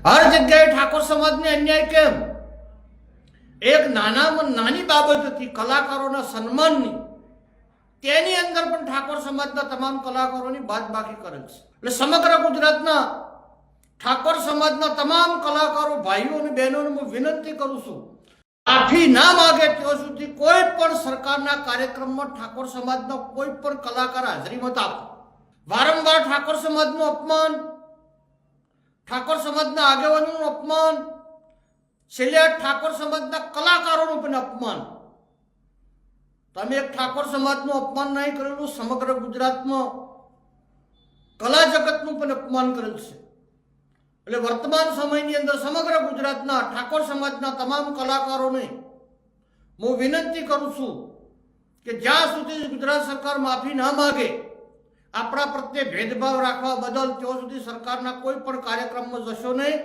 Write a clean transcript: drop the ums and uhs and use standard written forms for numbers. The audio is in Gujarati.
हर जग्याए ठाकोर समाजने अन्याय केम? एक नानी बाबत थी कलाकारों सन्माननी तेनी अंदर पण ठाकोर समाजना तमाम कलाकारों बादबाकी करेल छे। એટલે સમગ્ર ગુજરાતના ઠાકોર સમાજના તમામ કલાકારો ભાઈઓ અને બહેનોને હું વિનંતી કરું છું, માફી ના માગે ત્યાં સુધી કોઈ પણ સરકારના કાર્યક્રમમાં ઠાકોર સમાજનો કોઈ પણ કલાકાર હાજરી મત આપો। વારંવાર ઠાકોર સમાજનું અપમાન, ઠાકોર સમાજના આગેવાનોનું અપમાન, છેલ્લે ઠાકોર સમાજના કલાકારોનું પણ અપમાન। તમે એક ઠાકોર સમાજનું અપમાન નહીં કરેલું, સમગ્ર ગુજરાતમાં કલા જગતનું પણ અપમાન કરેલ છે। એટલે વર્તમાન સમયની અંદર સમગ્ર ગુજરાતના ઠાકોર સમાજના તમામ કલાકારોને હું વિનંતી કરું છું કે જ્યાં સુધી ગુજરાત સરકાર માફી ના માગે, આપણા પ્રત્યે ભેદભાવ રાખવા બદલ, ત્યાં સુધી સરકારના કોઈ પણ કાર્યક્રમમાં જશો નહીં।